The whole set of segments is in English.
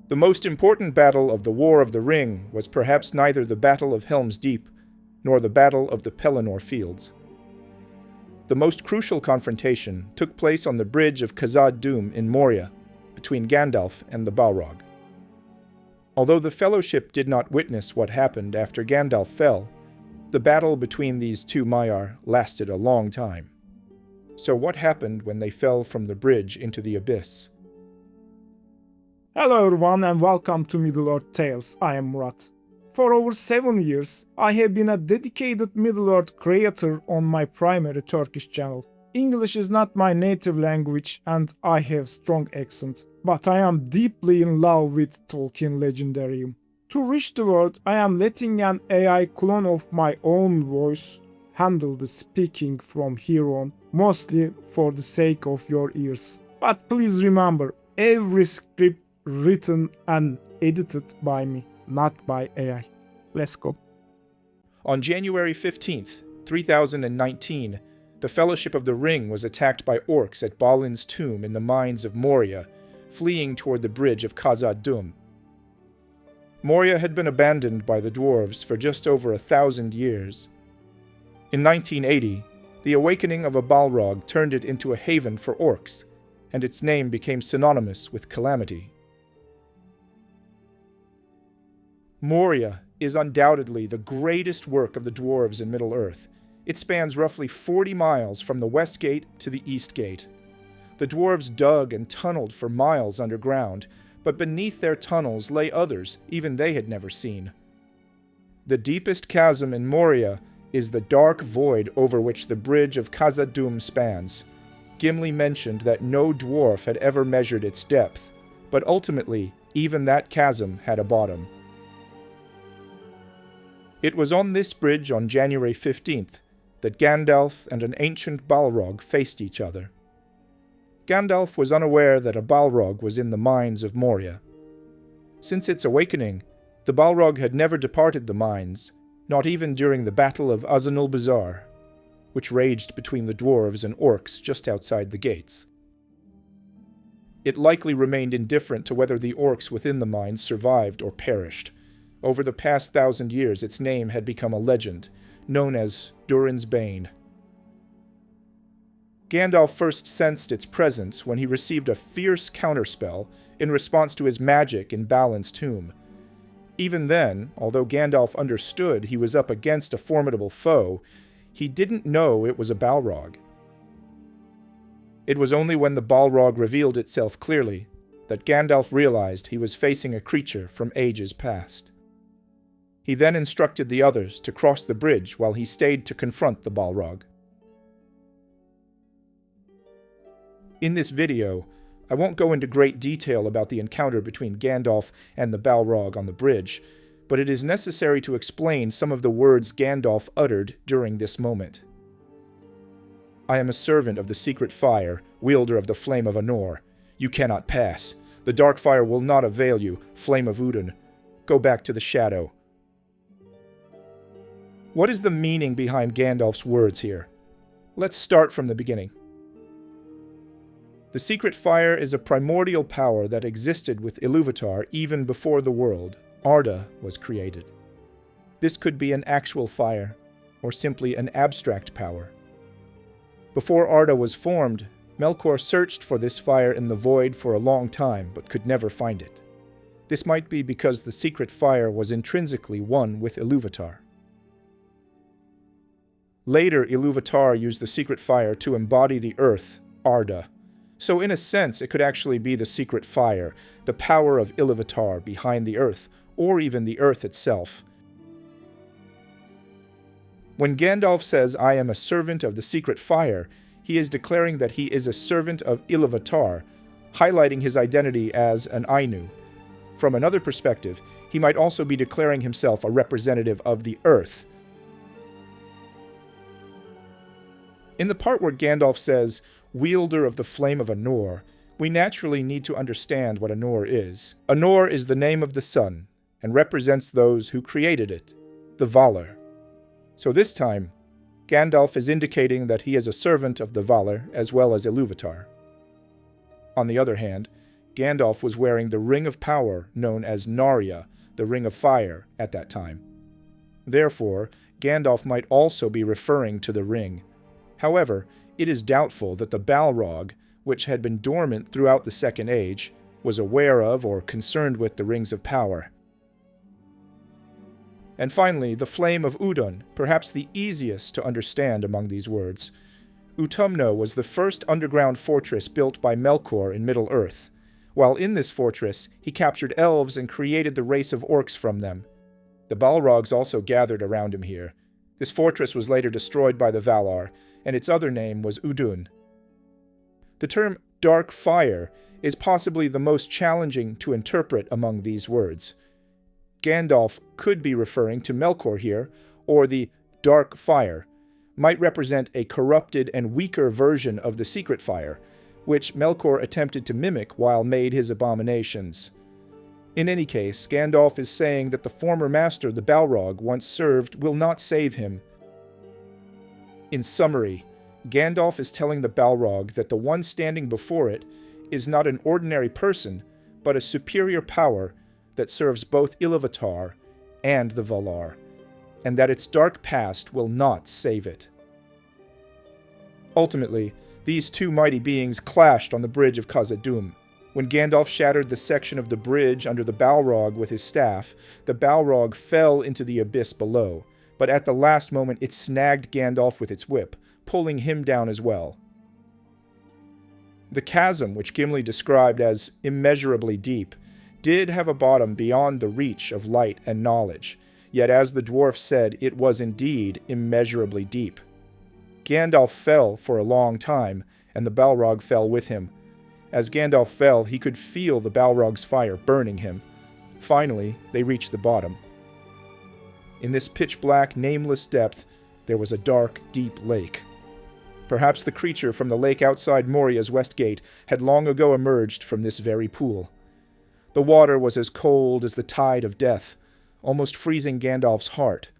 The most important battle of the War of the Ring was perhaps neither the Battle of Helm's Deep nor the Battle of the Pelennor Fields. The most crucial confrontation took place on the Bridge of Khazad-dûm in Moria, between Gandalf and the Balrog. Although the Fellowship did not witness what happened after Gandalf fell, the battle between these two Maiar lasted a long time. So what happened when they fell from the bridge into the abyss? Hello everyone and welcome to Middle-earth Tales. I am Murat. For over 7 years, I have been a dedicated Middle-earth creator on my primary Turkish channel. English is not my native language and I have strong accent, but I am deeply in love with Tolkien Legendarium. To reach the world, I am letting an AI clone of my own voice handle the speaking from here on, mostly for the sake of your ears. But please remember, every script written and edited by me, not by AI. Let's go. On January 15th, 3019, the Fellowship of the Ring was attacked by orcs at Balin's tomb in the mines of Moria, fleeing toward the Bridge of Khazad-dûm. Moria had been abandoned by the dwarves for just over 1,000 years. In 1980, the awakening of a Balrog turned it into a haven for orcs, and its name became synonymous with calamity. Moria is undoubtedly the greatest work of the dwarves in Middle-earth. It spans roughly 40 miles from the West Gate to the East Gate. The dwarves dug and tunneled for miles underground, but beneath their tunnels lay others even they had never seen. The deepest chasm in Moria is the dark void over which the Bridge of Khazad-dûm spans. Gimli mentioned that no dwarf had ever measured its depth, but ultimately, even that chasm had a bottom. It was on this bridge on January 15th that Gandalf and an ancient Balrog faced each other. Gandalf was unaware that a Balrog was in the mines of Moria. Since its awakening, the Balrog had never departed the mines, not even during the Battle of Azanul-Bazar, which raged between the dwarves and orcs just outside the gates. It likely remained indifferent to whether the orcs within the mines survived or perished. Over the past 1,000 years, its name had become a legend, known as Durin's Bane. Gandalf first sensed its presence when he received a fierce counterspell in response to his magic in Balin's tomb. Even then, although Gandalf understood he was up against a formidable foe, he didn't know it was a Balrog. It was only when the Balrog revealed itself clearly that Gandalf realized he was facing a creature from ages past. He then instructed the others to cross the bridge while he stayed to confront the Balrog. In this video, I won't go into great detail about the encounter between Gandalf and the Balrog on the bridge, but it is necessary to explain some of the words Gandalf uttered during this moment. I am a servant of the secret fire, wielder of the flame of Anor. You cannot pass. The dark fire will not avail you, flame of Udun. Go back to the shadow. What is the meaning behind Gandalf's words here? Let's start from the beginning. The secret fire is a primordial power that existed with Ilúvatar even before the world, Arda, was created. This could be an actual fire, or simply an abstract power. Before Arda was formed, Melkor searched for this fire in the void for a long time, but could never find it. This might be because the secret fire was intrinsically one with Ilúvatar. Later, Ilúvatar used the secret fire to embody the earth, Arda. So in a sense, it could actually be the secret fire, the power of Ilúvatar behind the earth, or even the earth itself. When Gandalf says, "I am a servant of the secret fire," he is declaring that he is a servant of Ilúvatar, highlighting his identity as an Ainu. From another perspective, he might also be declaring himself a representative of the earth. In the part where Gandalf says, "wielder of the flame of Anor," we naturally need to understand what Anor is. Anor is the name of the sun, and represents those who created it, the Valar. So this time, Gandalf is indicating that he is a servant of the Valar as well as Ilúvatar. On the other hand, Gandalf was wearing the Ring of Power known as Narya, the Ring of Fire, at that time. Therefore, Gandalf might also be referring to the ring. However, it is doubtful that the Balrog, which had been dormant throughout the Second Age, was aware of or concerned with the Rings of Power. And finally, the Flame of Udun, perhaps the easiest to understand among these words. Utumno was the first underground fortress built by Melkor in Middle-earth. While in this fortress, he captured elves and created the race of orcs from them. The Balrogs also gathered around him here. This fortress was later destroyed by the Valar, and its other name was Udun. The term dark fire is possibly the most challenging to interpret among these words. Gandalf could be referring to Melkor here, or the dark fire might represent a corrupted and weaker version of the secret fire, which Melkor attempted to mimic while made his abominations. In any case, Gandalf is saying that the former master the Balrog once served will not save him. In summary, Gandalf is telling the Balrog that the one standing before it is not an ordinary person, but a superior power that serves both Iluvatar and the Valar, and that its dark past will not save it. Ultimately, these two mighty beings clashed on the Bridge of Khazad-dûm. When Gandalf shattered the section of the bridge under the Balrog with his staff, the Balrog fell into the abyss below, but at the last moment it snagged Gandalf with its whip, pulling him down as well. The chasm, which Gimli described as immeasurably deep, did have a bottom beyond the reach of light and knowledge, yet as the dwarf said, it was indeed immeasurably deep. Gandalf fell for a long time, and the Balrog fell with him. As Gandalf fell, he could feel the Balrog's fire burning him. Finally, they reached the bottom. In this pitch-black, nameless depth, there was a dark, deep lake. Perhaps the creature from the lake outside Moria's west gate had long ago emerged from this very pool. The water was as cold as the tide of death, almost freezing Gandalf's heart.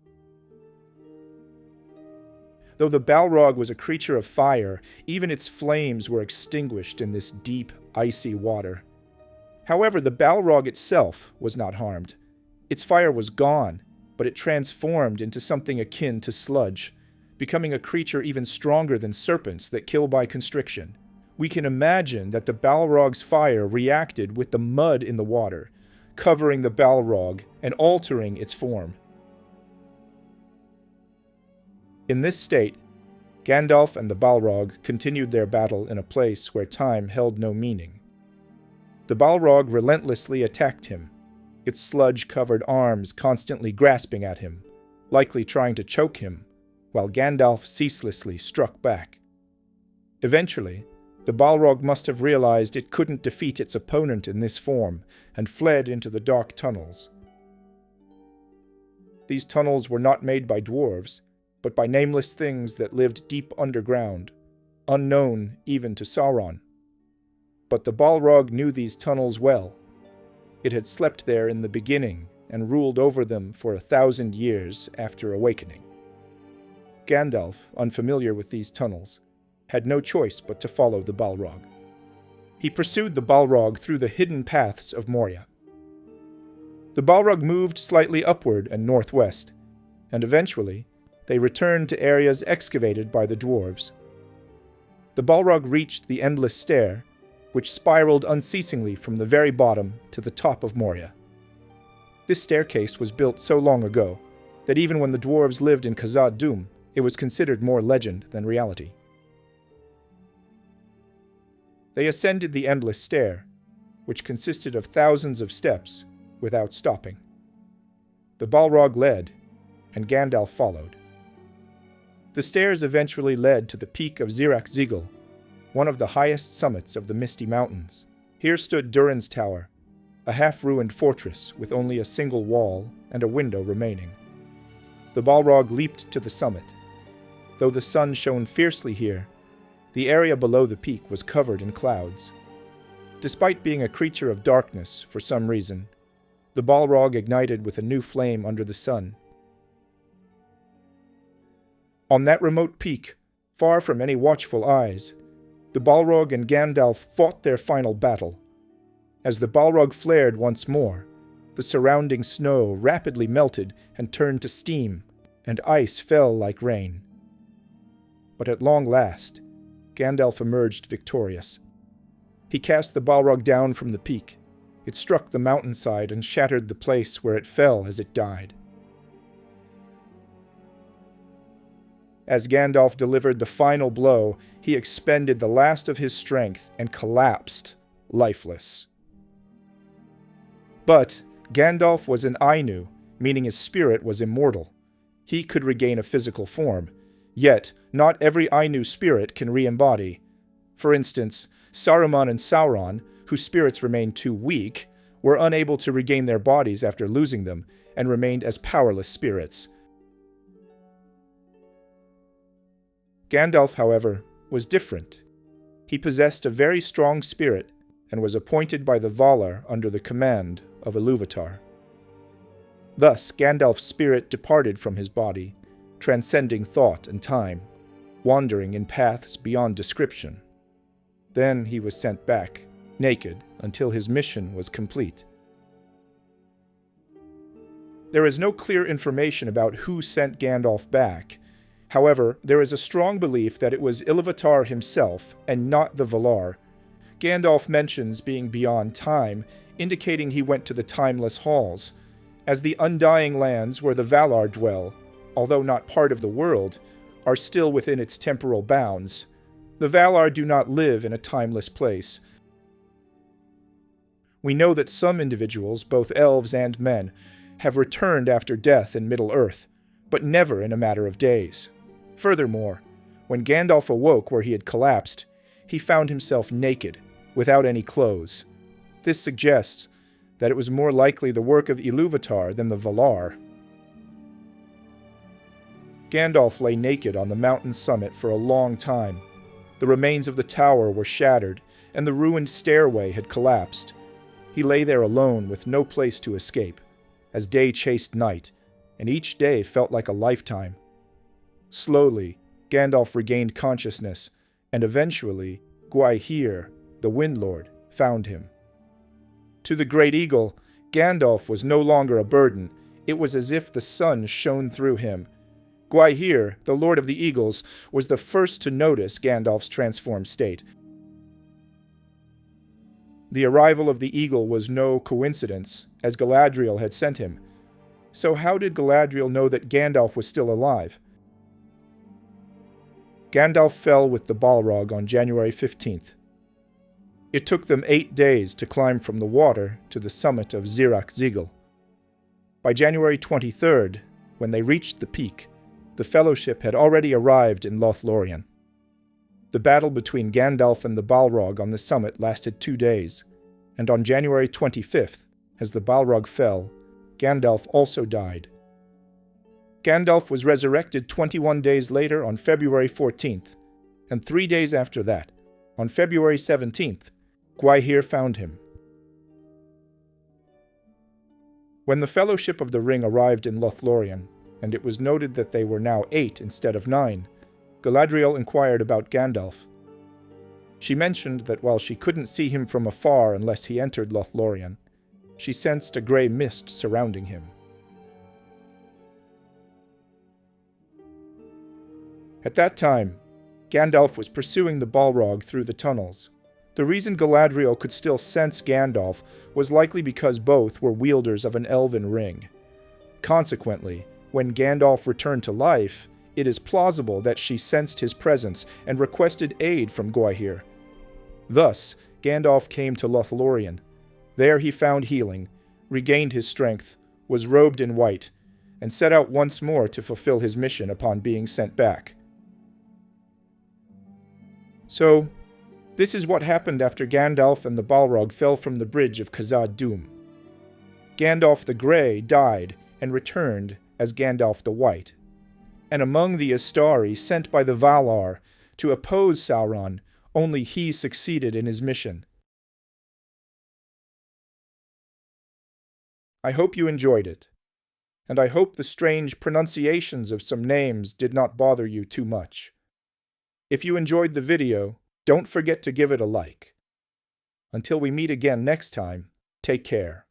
Though the Balrog was a creature of fire, even its flames were extinguished in this deep, icy water. However, the Balrog itself was not harmed. Its fire was gone, but it transformed into something akin to sludge, becoming a creature even stronger than serpents that kill by constriction. We can imagine that the Balrog's fire reacted with the mud in the water, covering the Balrog and altering its form. In this state, Gandalf and the Balrog continued their battle in a place where time held no meaning. The Balrog relentlessly attacked him, its sludge-covered arms constantly grasping at him, likely trying to choke him, while Gandalf ceaselessly struck back. Eventually, the Balrog must have realized it couldn't defeat its opponent in this form, and fled into the dark tunnels. These tunnels were not made by dwarves, but by nameless things that lived deep underground, unknown even to Sauron. But the Balrog knew these tunnels well. It had slept there in the beginning and ruled over them for 1,000 years after awakening. Gandalf, unfamiliar with these tunnels, had no choice but to follow the Balrog. He pursued the Balrog through the hidden paths of Moria. The Balrog moved slightly upward and northwest, and eventually they returned to areas excavated by the dwarves. The Balrog reached the endless stair, which spiraled unceasingly from the very bottom to the top of Moria. This staircase was built so long ago that even when the dwarves lived in Khazad-dûm, it was considered more legend than reality. They ascended the endless stair, which consisted of thousands of steps, without stopping. The Balrog led, and Gandalf followed. The stairs eventually led to the peak of Zirak-Zigil, one of the highest summits of the Misty Mountains. Here stood Durin's Tower, a half-ruined fortress with only a single wall and a window remaining. The Balrog leaped to the summit. Though the sun shone fiercely here, the area below the peak was covered in clouds. Despite being a creature of darkness for some reason, the Balrog ignited with a new flame under the sun. On that remote peak, far from any watchful eyes, the Balrog and Gandalf fought their final battle. As the Balrog flared once more, the surrounding snow rapidly melted and turned to steam, and ice fell like rain. But at long last, Gandalf emerged victorious. He cast the Balrog down from the peak. It struck the mountainside and shattered the place where it fell as it died. As Gandalf delivered the final blow, he expended the last of his strength and collapsed, lifeless. But Gandalf was an Ainu, meaning his spirit was immortal. He could regain a physical form, yet not every Ainu spirit can re-embody. For instance, Saruman and Sauron, whose spirits remained too weak, were unable to regain their bodies after losing them, and remained as powerless spirits. Gandalf, however, was different. He possessed a very strong spirit, and was appointed by the Valar under the command of Ilúvatar. Thus, Gandalf's spirit departed from his body, transcending thought and time, wandering in paths beyond description. Then he was sent back, naked, until his mission was complete. There is no clear information about who sent Gandalf back. However, there is a strong belief that it was Ilúvatar himself, and not the Valar. Gandalf mentions being beyond time, indicating he went to the timeless halls. As the undying lands where the Valar dwell, although not part of the world, are still within its temporal bounds, the Valar do not live in a timeless place. We know that some individuals, both elves and men, have returned after death in Middle-earth, but never in a matter of days. Furthermore, when Gandalf awoke where he had collapsed, he found himself naked, without any clothes. This suggests that it was more likely the work of Ilúvatar than the Valar. Gandalf lay naked on the mountain summit for a long time. The remains of the tower were shattered, and the ruined stairway had collapsed. He lay there alone with no place to escape, as day chased night, and each day felt like a lifetime. Slowly, Gandalf regained consciousness, and eventually, Gwaihir, the Wind Lord, found him. To the Great Eagle, Gandalf was no longer a burden. It was as if the sun shone through him. Gwaihir, the Lord of the Eagles, was the first to notice Gandalf's transformed state. The arrival of the Eagle was no coincidence, as Galadriel had sent him. So how did Galadriel know that Gandalf was still alive? Gandalf fell with the Balrog on January 15th. It took them 8 days to climb from the water to the summit of Zirak-Zigil. By January 23rd, when they reached the peak, the Fellowship had already arrived in Lothlorien. The battle between Gandalf and the Balrog on the summit lasted 2 days, and on January 25th, as the Balrog fell, Gandalf also died. Gandalf was resurrected 21 days later on February 14th, and 3 days after that, on February 17th, Gwaihir found him. When the Fellowship of the Ring arrived in Lothlorien, and it was noted that they were now 8 instead of 9, Galadriel inquired about Gandalf. She mentioned that while she couldn't see him from afar unless he entered Lothlorien, she sensed a grey mist surrounding him. At that time, Gandalf was pursuing the Balrog through the tunnels. The reason Galadriel could still sense Gandalf was likely because both were wielders of an elven ring. Consequently, when Gandalf returned to life, it is plausible that she sensed his presence and requested aid from Gwaihir. Thus, Gandalf came to Lothlorien. There he found healing, regained his strength, was robed in white, and set out once more to fulfill his mission upon being sent back. So, this is what happened after Gandalf and the Balrog fell from the Bridge of Khazad-dûm. Gandalf the Grey died and returned as Gandalf the White. And among the Astari sent by the Valar to oppose Sauron, only he succeeded in his mission. I hope you enjoyed it, and I hope the strange pronunciations of some names did not bother you too much. If you enjoyed the video, don't forget to give it a like. Until we meet again next time, take care.